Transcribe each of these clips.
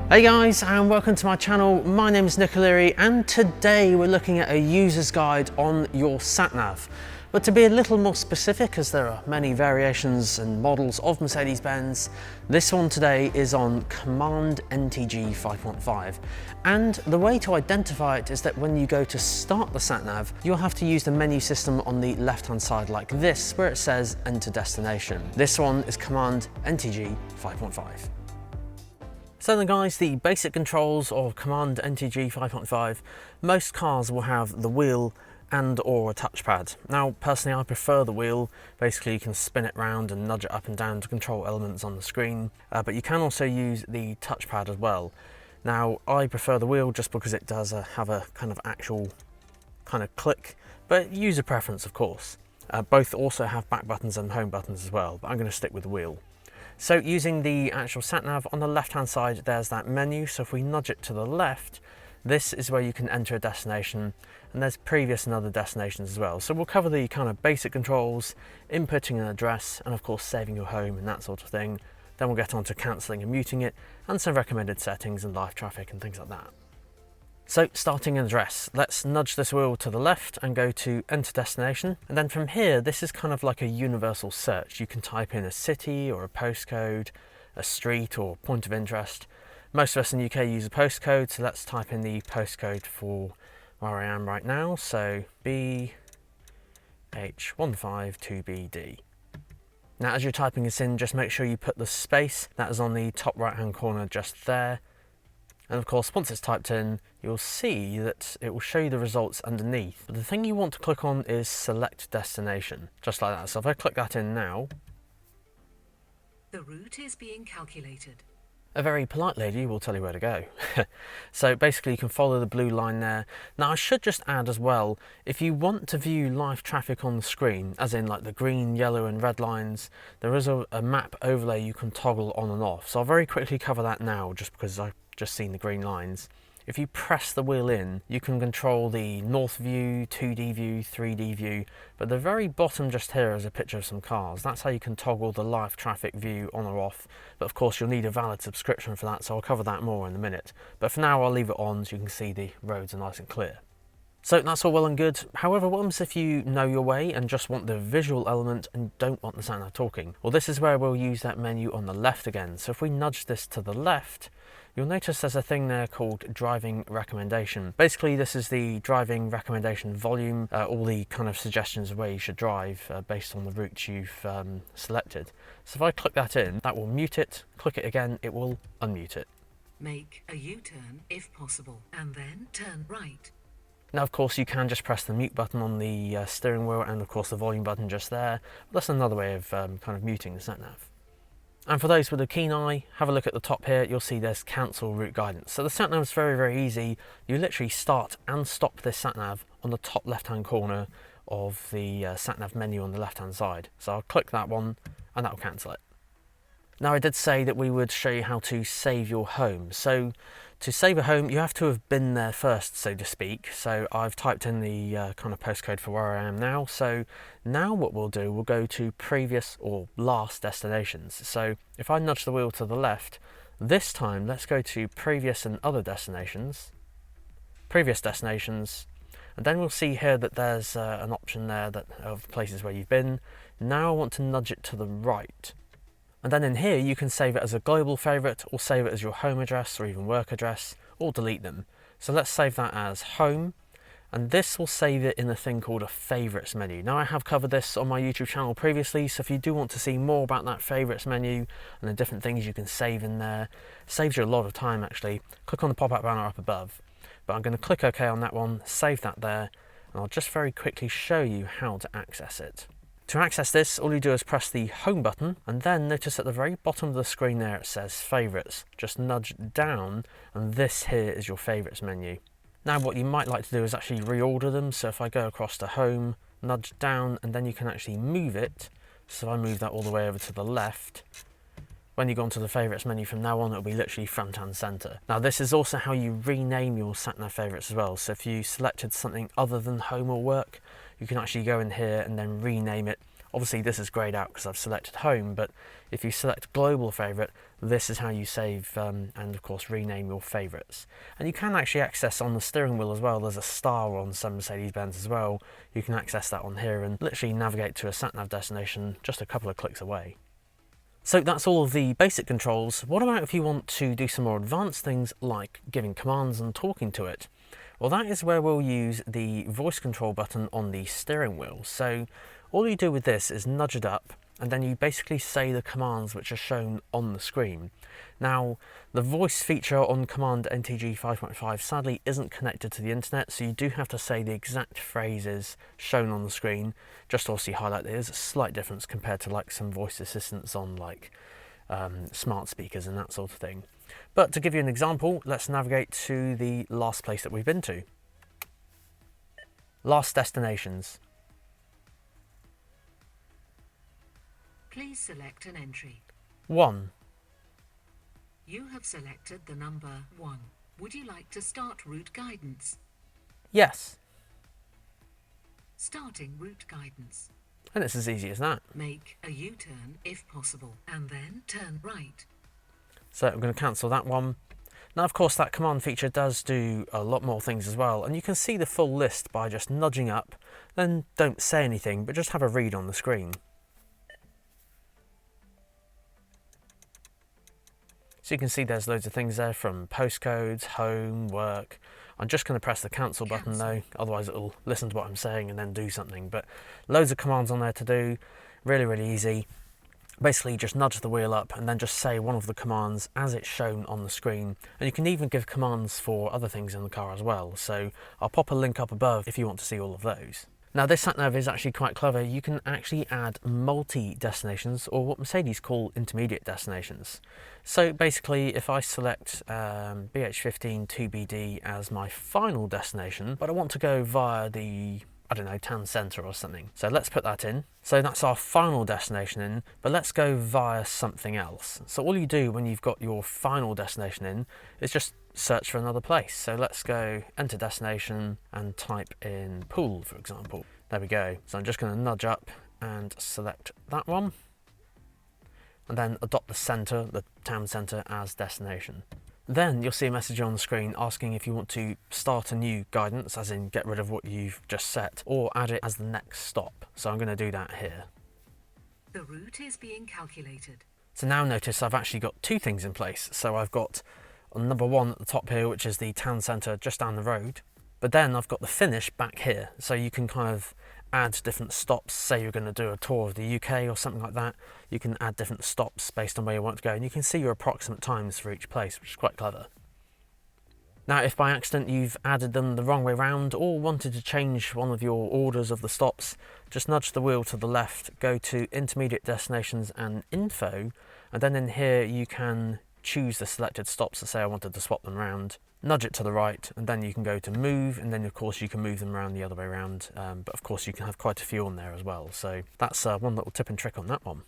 Hey guys, and welcome to my channel. My name is Nick O'Leary, and today we're looking at a user's guide on your sat-nav. But to be a little more specific, as there are many variations and models of Mercedes-Benz, this one today is on COMAND NTG 5.5. And the way to identify it is that when you go to start the sat-nav, you'll have to use the menu system on the left-hand side like this, where it says Enter Destination. This one is COMAND NTG 5.5. So then guys, the basic controls of COMAND NTG 5.5, most cars will have the wheel and or a touchpad. Now personally I prefer the wheel. Basically you can spin it round and nudge it up and down to control elements on the screen, but you can also use the touchpad as well. Now I prefer the wheel just because it does have a kind of actual kind of click, but user preference of course. Both also have back buttons and home buttons as well, but I'm going to stick with the wheel. So using the actual sat-nav, on the left-hand side there's that menu, so if we nudge it to the left, this is where you can enter a destination, and there's previous and other destinations as well. So we'll cover the kind of basic controls, inputting an address, and of course saving your home and that sort of thing. Then we'll get on to cancelling and muting it, and some recommended settings and live traffic and things like that. So starting an address, let's nudge this wheel to the left and go to enter destination. And then from here, this is kind of like a universal search. You can type in a city or a postcode, a street or point of interest. Most of us in the UK use a postcode, so let's type in the postcode for where I am right now. So BH152BD. Now as you're typing this in, just make sure you put the space that is on the top right hand corner just there. And of course, once it's typed in, you'll see that it will show you the results underneath. But the thing you want to click on is select destination, just like that. So if I click that in now, the route is being calculated. A very polite lady will tell you where to go. So basically you can follow the blue line there. Now I should just add as well, if you want to view live traffic on the screen, as in like the green, yellow and red lines, there is a map overlay you can toggle on and off. So I'll very quickly cover that now, just because I've just seen the green lines. If you press the wheel in, you can control the north view, 2D view, 3D view, but the very bottom just here is a picture of some cars. That's how you can toggle the live traffic view on or off, but of course you'll need a valid subscription for that, so I'll cover that more in a minute. But for now I'll leave it on so you can see the roads are nice and clear. So that's all well and good. However, what happens if you know your way and just want the visual element and don't want the sat-nav talking? Well, this is where we'll use that menu on the left again. So if we nudge this to the left, you'll notice there's a thing there called driving recommendation. Basically, this is the driving recommendation volume, all the kind of suggestions of where you should drive based on the route you've selected. So if I click that in, that will mute it. Click it again, it will unmute it. Make a U-turn if possible, and then turn right. Now of course you can just press the mute button on the steering wheel and of course the volume button just there. That's another way of kind of muting the sat-nav. And for those with a keen eye, have a look at the top here, you'll see there's cancel route guidance. So the sat-nav is very, very easy. You literally start and stop this sat-nav on the top left-hand corner of the sat-nav menu on the left-hand side. So I'll click that one and that'll cancel it. Now I did say that we would show you how to save your home. So to save a home, you have to have been there first, so to speak. So I've typed in the kind of postcode for where I am now. So now what we'll do, we'll go to previous or last destinations. So if I nudge the wheel to the left, this time let's go to previous and other destinations, previous destinations, and then we'll see here that there's an option there that of places where you've been. Now I want to nudge it to the right. And then in here you can save it as a global favourite or save it as your home address or even work address or delete them. So let's save that as home, and this will save it in a thing called a favourites menu. Now I have covered this on my YouTube channel previously, so if you do want to see more about that favourites menu and the different things you can save in there, it saves you a lot of time actually. Click on the pop-up banner up above. But I'm going to click OK on that one, save that there, and I'll just very quickly show you how to access it. To access this, all you do is press the home button, and then notice at the very bottom of the screen there it says favourites. Just nudge down and this here is your favourites menu. Now what you might like to do is actually reorder them, so if I go across to home, nudge down, and then you can actually move it. So if I move that all the way over to the left, when you go onto the favourites menu from now on, it'll be literally front and centre. Now this is also how you rename your sat-nav favourites as well. So if you selected something other than home or work, you can actually go in here and then rename it Obviously this is greyed out because I've selected home, but if you select global favourite, this is how you save and of course rename your favourites. And you can actually access on the steering wheel as well. There's a star on some Mercedes-Benz as well. You can access that on here and literally navigate to a sat-nav destination just a couple of clicks away. So that's all of the basic controls. What about if you want to do some more advanced things like giving commands and talking to it? Well, that is where we'll use the voice control button on the steering wheel. So all you do with this is nudge it up and then you basically say the commands which are shown on the screen. Now, the voice feature on COMAND NTG 5.5 sadly isn't connected to the internet, so you do have to say the exact phrases shown on the screen. Just to obviously highlight there's a slight difference compared to like some voice assistants on like smart speakers and that sort of thing. But to give you an example, let's navigate to the last place that we've been to. Last destinations. Please select an entry. 1. You have selected the number 1. Would you like to start route guidance? Yes. Starting route guidance. And it's as easy as that. Make a U-turn if possible, and then turn right. So I'm going to cancel that one. Now, of course, that command feature does do a lot more things as well, and you can see the full list by just nudging up, then don't say anything, but just have a read on the screen. So you can see there's loads of things there from postcodes, home, work. I'm just going to press the cancel button though, otherwise it'll listen to what I'm saying and then do something. But loads of commands on there to do, really, really easy. Basically just nudge the wheel up and then just say one of the commands as it's shown on the screen. And you can even give commands for other things in the car as well. So I'll pop a link up above if you want to see all of those. Now this sat-nav is actually quite clever. You can actually add multi-destinations, or what Mercedes call intermediate destinations. So basically if I select BH15 2BD as my final destination, but I want to go via the, I don't know, town centre or something. So let's put that in. So that's our final destination in, but let's go via something else. So all you do when you've got your final destination in is just search for another place. So let's go enter destination and type in pool, for example. There we go. So I'm just going to nudge up and select that one. And then adopt the centre, the town centre, as destination. Then you'll see a message on the screen asking if you want to start a new guidance, as in get rid of what you've just set, or add it as the next stop. So I'm going to do that here. The route is being calculated. So now notice I've actually got two things in place. So I've got number 1 at the top here, which is the town centre just down the road. But then I've got the finish back here. So you can kind of add different stops. Say you're going to do a tour of the UK or something like that. You can add different stops based on where you want to go. And you can see your approximate times for each place, which is quite clever. Now, if by accident you've added them the wrong way round or wanted to change one of your orders of the stops, just nudge the wheel to the left, go to intermediate destinations and info, and then in here you can choose the selected stops. So say I wanted to swap them around, nudge it to the right, and then you can go to move, and then of course you can move them around the other way around. But of course you can have quite a few on there as well. So that's one little tip and trick on that one.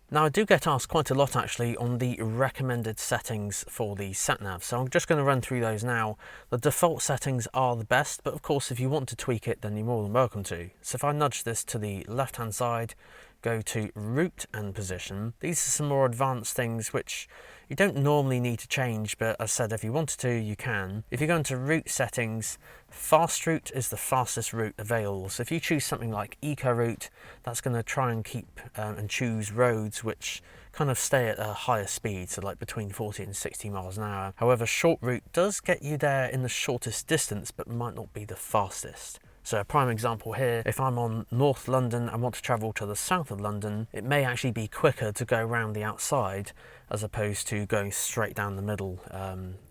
Now I do get asked quite a lot actually on the recommended settings for the sat-nav, so I'm just going to run through those now. The default settings are the best, but of course if you want to tweak it then you're more than welcome to. So if I nudge this to the left hand side, go to route and position, these are some more advanced things which you don't normally need to change, but as I said, if you wanted to, you can. If you go into route settings, fast route is the fastest route available. So if you choose something like eco route, that's going to try and keep and choose roads which kind of stay at a higher speed, so like between 40 and 60 miles an hour. However, short route does get you there in the shortest distance, but might not be the fastest. So a prime example here, if I'm on North London and want to travel to the south of London, it may actually be quicker to go around the outside as opposed to going straight down the middle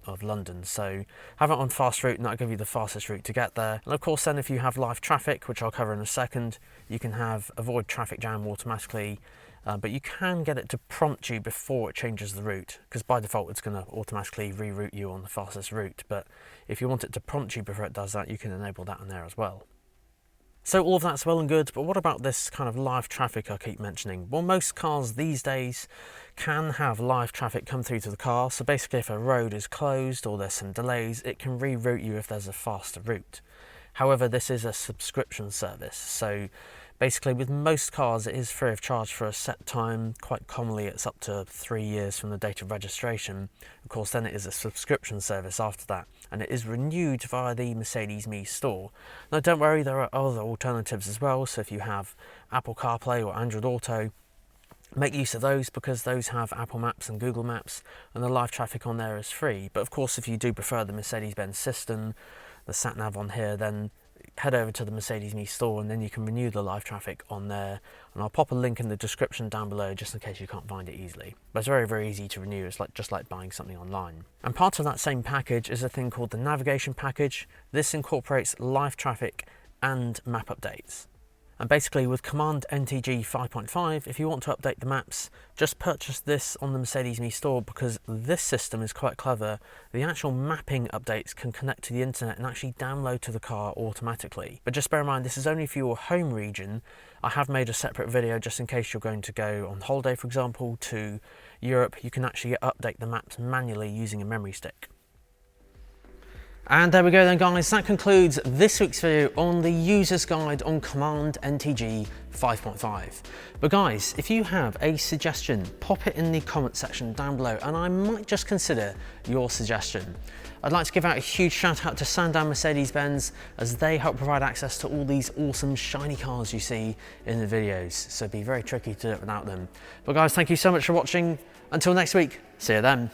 of London. So have it on fast route and that'll give you the fastest route to get there. And of course then if you have live traffic, which I'll cover in a second, you can have avoid traffic jam automatically. But you can get it to prompt you before it changes the route, because by default it's going to automatically reroute you on the fastest route. But if you want it to prompt you before it does that, you can enable that in there as well. So all of that's well and good, but what about this kind of live traffic I keep mentioning? Well, most cars these days can have live traffic come through to the car. So basically if a road is closed or there's some delays, it can reroute you if there's a faster route. However, this is a subscription service, so Basically, with most cars, it is free of charge for a set time. Quite commonly, it's up to 3 years from the date of registration. Of course, then it is a subscription service after that, and it is renewed via the Mercedes-Me store. Now, don't worry, there are other alternatives as well. So if you have Apple CarPlay or Android Auto, make use of those, because those have Apple Maps and Google Maps, and the live traffic on there is free. But of course, if you do prefer the Mercedes-Benz system, the sat nav on here, then head over to the Mercedes-Me store and then you can renew the live traffic on there. And I'll pop a link in the description down below just in case you can't find it easily. But it's very, very easy to renew. It's just like buying something online. And part of that same package is a thing called the navigation package. This incorporates live traffic and map updates. And basically with COMAND NTG 5.5, if you want to update the maps, just purchase this on the Mercedes-Me store, because this system is quite clever. The actual mapping updates can connect to the internet and actually download to the car automatically. But just bear in mind, this is only for your home region. I have made a separate video just in case you're going to go on holiday, for example, to Europe. You can actually update the maps manually using a memory stick. And there we go then, guys, that concludes this week's video on the user's guide on COMAND NTG 5.5. But guys, if you have a suggestion, pop it in the comment section down below and I might just consider your suggestion. I'd like to give out a huge shout out to Sandown Mercedes-Benz, as they help provide access to all these awesome shiny cars you see in the videos, so it'd be very tricky to do it without them. But guys, thank you so much for watching. Until next week, see you then.